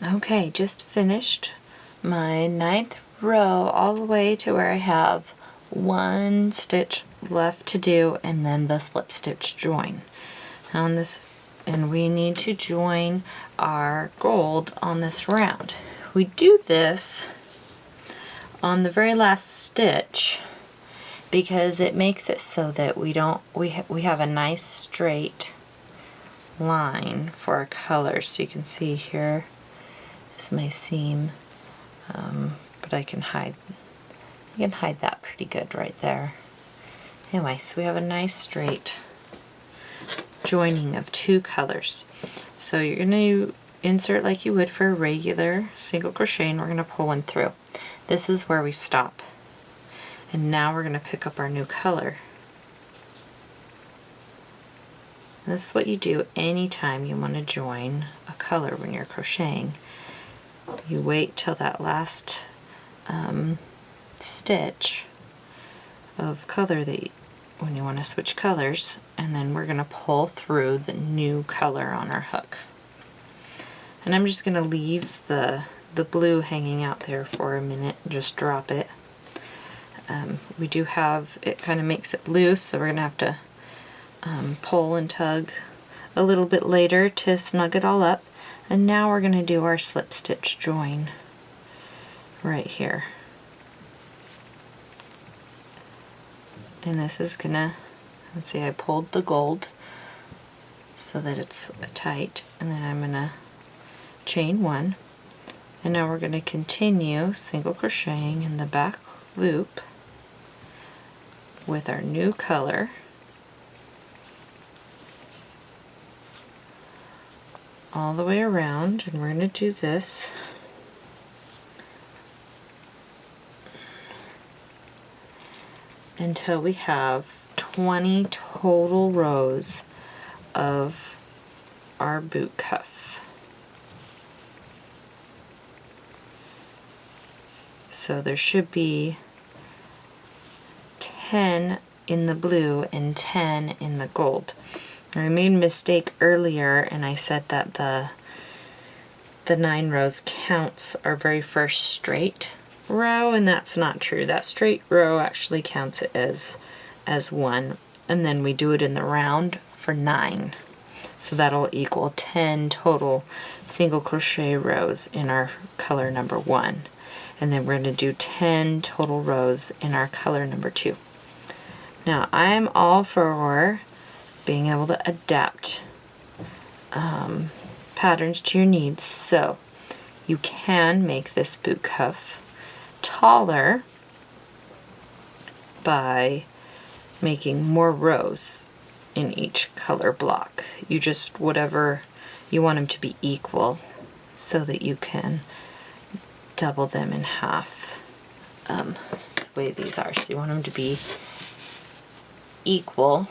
Okay, just finished my 9th row all the way to where I have one stitch left to do and then the slip stitch join. On this, and we need to join our gold on this round. We do this on the very last stitch because it makes it so that we have a nice straight line for our colors. So you can see here is my seam, but I can hide that pretty good right there. Anyway, so we have a nice straight joining of two colors. So you're going to insert like you would for a regular single crochet, and we're going to pull one through. This is where we stop. And now we're going to pick up our new color. This is what you do anytime you want to join a color when you're crocheting. You wait till that last stitch of color when you want to switch colors, and then we're going to pull through the new color on our hook. And I'm just going to leave the blue hanging out there for a minute and just drop it. We do have, it kind of makes it loose, so we're going to have to pull and tug a little bit later to snug it all up. And now we're going to do our slip stitch join right here. And this is gonna, let's see, I pulled the gold so that it's tight, and then I'm gonna chain one, and now we're gonna continue single crocheting in the back loop with our new color. All the way around, and we're gonna do this until we have 20 total rows of our boot cuff. So there should be 10 in the blue and 10 in the gold. I made a mistake earlier and I said that the 9 rows counts our very first straight row, and that's not true. That straight row actually counts it as one, and then we do it in the round for 9. So that'll equal 10 total single crochet rows in our color number 1. And then we're going to do 10 total rows in our color number 2. Now I'm all for being able to adapt patterns to your needs, so you can make this boot cuff taller by making more rows in each color block. You just, whatever you want them to be equal, so that you can double them in half the way these are. So you want them to be equal,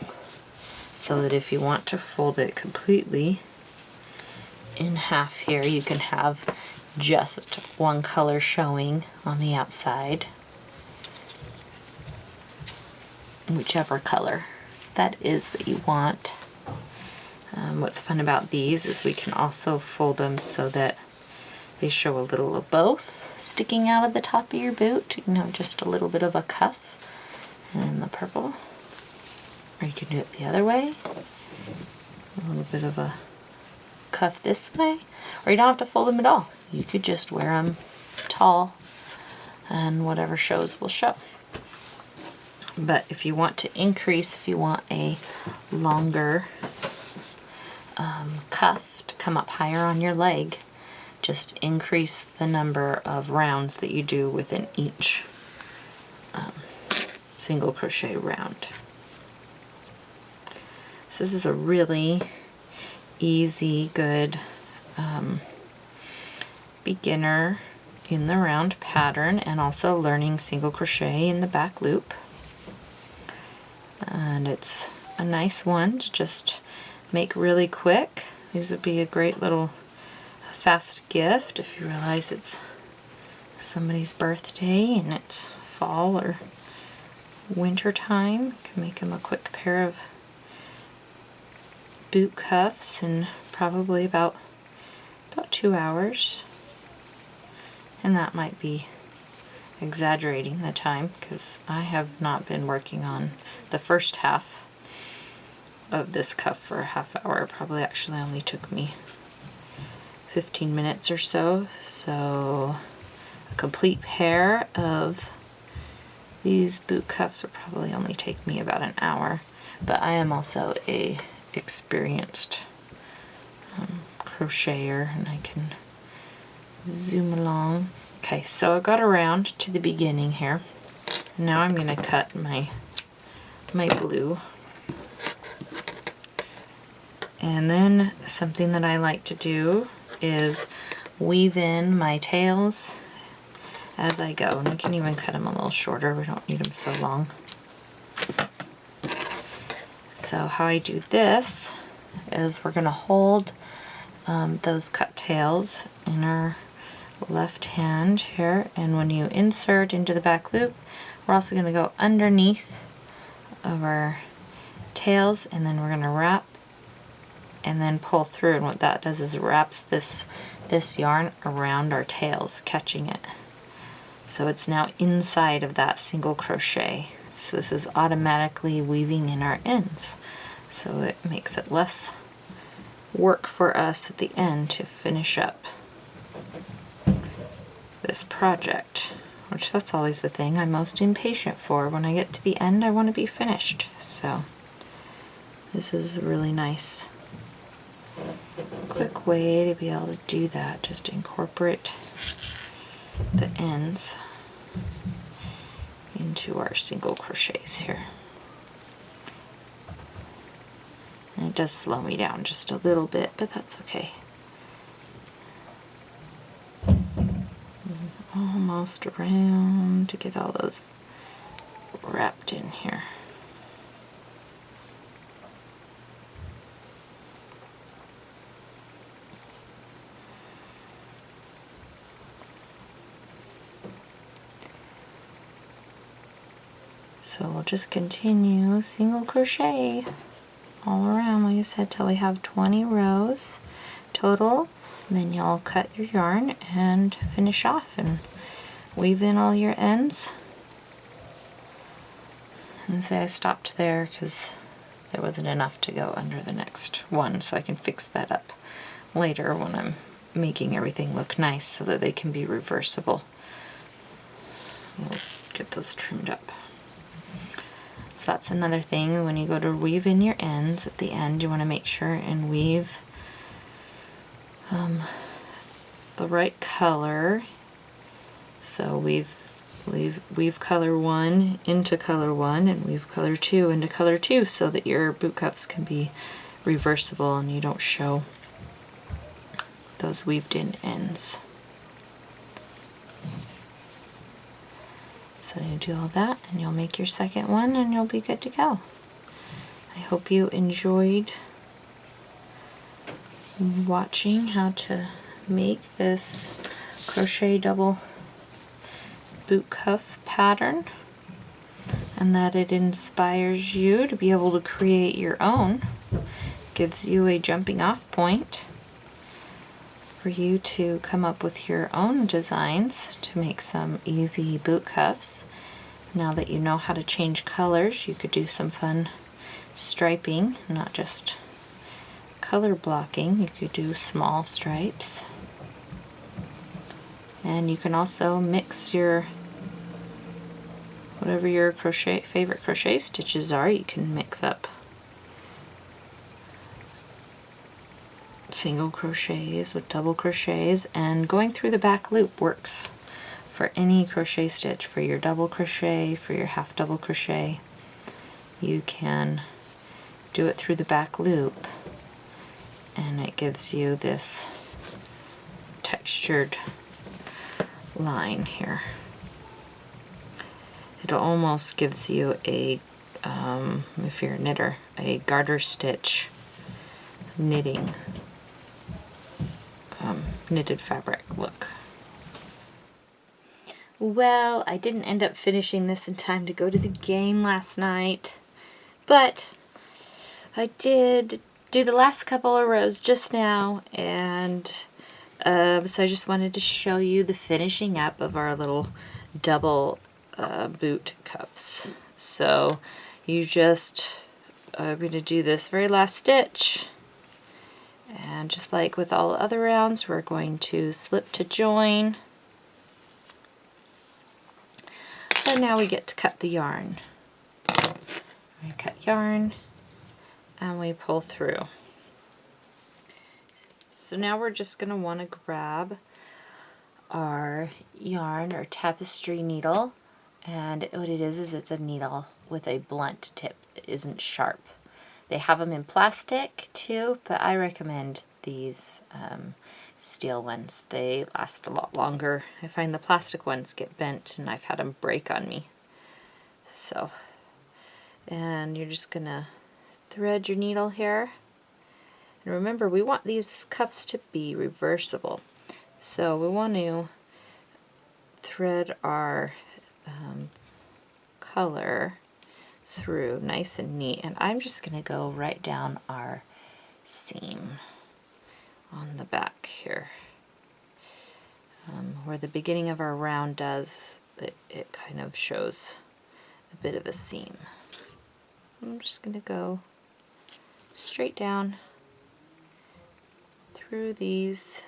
so that if you want to fold it completely in half here, you can have just one color showing on the outside, whichever color that is that you want. What's fun about these is we can also fold them so that they show a little of both sticking out of the top of your boot, you know, just a little bit of a cuff and the purple. Or you can do it the other way, a little bit of a cuff this way, or you don't have to fold them at all. You could just wear them tall and whatever shows will show. But if you want to increase, if you want a longer cuff to come up higher on your leg, just increase the number of rounds that you do within each single crochet round. So this is a really easy, good beginner in the round pattern, and also learning single crochet in the back loop. And it's a nice one to just make really quick. These would be a great little fast gift if you realize it's somebody's birthday and it's fall or winter time. You can make them a quick pair of boot cuffs in probably about 2 hours. And that might be exaggerating the time because I have not been working on the first half of this cuff for a half hour. It probably actually only took me 15 minutes or so. So a complete pair of these boot cuffs would probably only take me about an hour. But I am also a experienced crocheter, and I can zoom along. Okay, so I got around to the beginning here. Now I'm going to cut my blue. And then something that I like to do is weave in my tails as I go. And we can even cut them a little shorter. We don't need them so long. So how I do this is we're going to hold those cut tails in our left hand here, and when you insert into the back loop, we're also going to go underneath of our tails, and then we're going to wrap and then pull through, and what that does is it wraps this yarn around our tails, catching it. So it's now inside of that single crochet. So this is automatically weaving in our ends. So it makes it less work for us at the end to finish up this project, which that's always the thing I'm most impatient for. When I get to the end, I want to be finished. So this is really nice. Quick way to be able to do that, just incorporate the ends into our single crochets here. And it does slow me down just a little bit, but that's okay. Almost around to get all those wrapped in here. So we'll just continue single crochet all around, like I said, till we have 20 rows total. And then you'll cut your yarn and finish off and weave in all your ends. And say I stopped there because there wasn't enough to go under the next one, so I can fix that up later when I'm making everything look nice so that they can be reversible. We'll get those trimmed up. So that's another thing, when you go to weave in your ends at the end, you want to make sure and weave the right color. So weave color 1 into color 1 and weave color 2 into color 2 so that your boot cuffs can be reversible and you don't show those weaved in ends. So you do all that and you'll make your second one and you'll be good to go. I hope you enjoyed watching how to make this crochet double boot cuff pattern, and that it inspires you to be able to create your own. Gives you a jumping off point for you to come up with your own designs to make some easy boot cuffs. Now that you know how to change colors, you could do some fun striping, not just color blocking. You could do small stripes. And you can also mix your whatever your favorite crochet stitches are. You can mix up single crochets with double crochets, and going through the back loop works for any crochet stitch. For your double crochet, for your half double crochet, you can do it through the back loop and it gives you this textured line here. It almost gives you a, if you're a knitter, a garter stitch knitting, knitted fabric look. Well, I didn't end up finishing this in time to go to the game last night, but I did do the last couple of rows just now, and So I just wanted to show you the finishing up of our little double boot cuffs. So you just are going to do this very last stitch, and just like with all other rounds, we're going to slip to join. So now we get to cut the yarn. We cut yarn and we pull through. So now we're just going to want to grab our yarn or tapestry needle, and what it is it's a needle with a blunt tip that isn't sharp. They have them in plastic too, but I recommend these steel ones. They last a lot longer. I find the plastic ones get bent and I've had them break on me. So, and you're just gonna thread your needle here. And remember, we want these cuffs to be reversible. So we want to thread our color through nice and neat, and I'm just going to go right down our seam on the back here. Where the beginning of our round does, it kind of shows a bit of a seam. I'm just going to go straight down through these,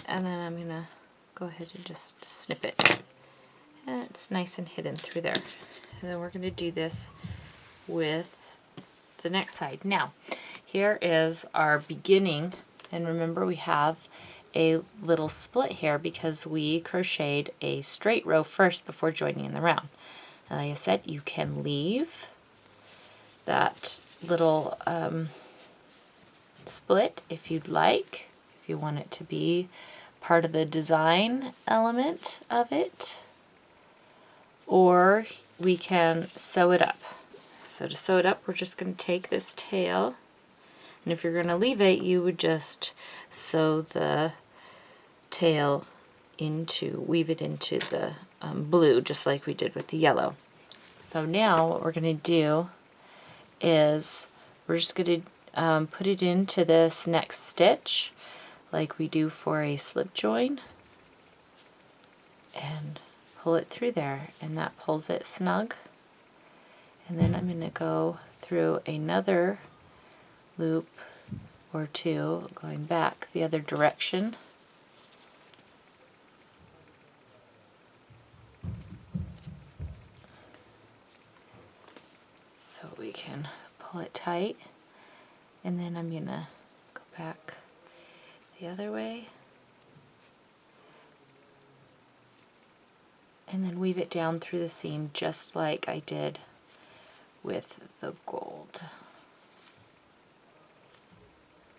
and then I'm going to go ahead and just snip it. And it's nice and hidden through there. And then we're going to do this with the next side. Now, here is our beginning, and remember we have a little split here because we crocheted a straight row first before joining in the round. And like I said, you can leave that little split if you'd like, if you want it to be part of the design element of it, or we can sew it up. So to sew it up, we're just going to take this tail, and if you're going to leave it, you would just sew the tail weave it into the blue, just like we did with the yellow. So now what we're going to do is we're just going to put it into this next stitch like we do for a slip join, and pull it through there, and that pulls it snug. And then I'm going to go through another loop or two going back the other direction. So we can pull it tight, and then I'm going to go back the other way and then weave it down through the seam just like I did with the gold.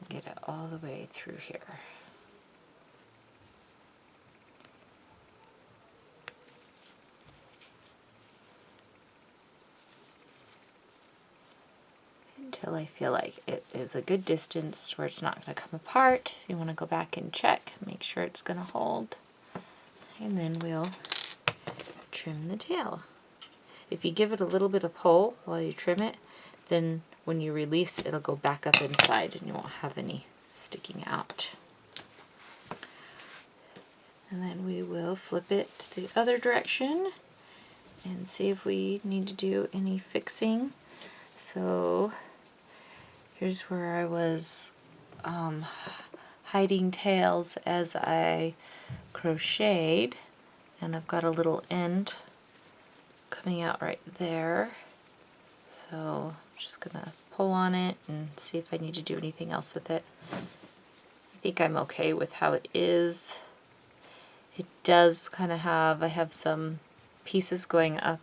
Get it all the way through here. Until I feel like it is a good distance where it's not going to come apart. You want to go back and check, make sure it's going to hold, and then we'll trim the tail. If you give it a little bit of pull while you trim it, then when you release, it'll go back up inside and you won't have any sticking out. And then we will flip it the other direction and see if we need to do any fixing. So here's where I was hiding tails as I crocheted, and I've got a little end coming out right there. So I'm just gonna pull on it and see if I need to do anything else with it. I think I'm okay with how it is. It does kind of have, I have some pieces going up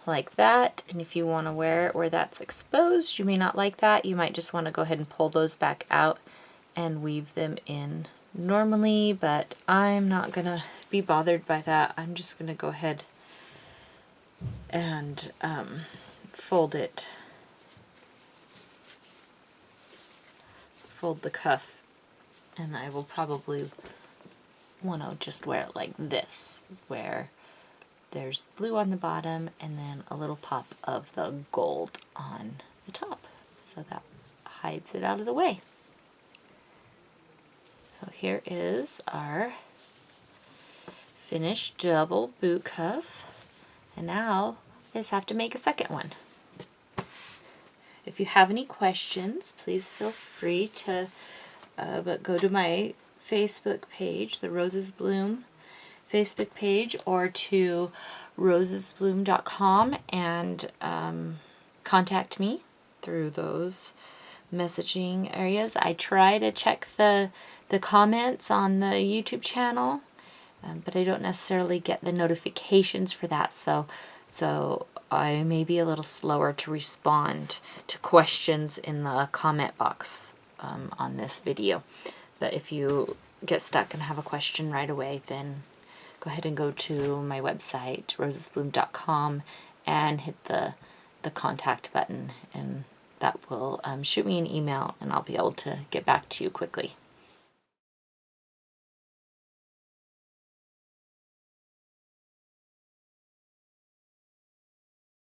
like that, and if you want to wear it where that's exposed, you may not like that. You might just want to go ahead and pull those back out and weave them in normally, but I'm not gonna be bothered by that. I'm just gonna go ahead and fold the cuff, and I will probably want to just wear it like this, where there's blue on the bottom and then a little pop of the gold on the top, so that hides it out of the way. So here is our finished double boot cuff, and now I just have to make a second one. If you have any questions, please feel free to go to my Facebook page, the Roses Bloom Facebook page, or to rosesbloom.com and contact me through those messaging areas. I try to check the comments on the YouTube channel, but I don't necessarily get the notifications for that, so I may be a little slower to respond to questions in the comment box on this video. But if you get stuck and have a question right away, then go ahead and go to my website, rosesbloom.com, and hit the contact button, and that will shoot me an email, and I'll be able to get back to you quickly.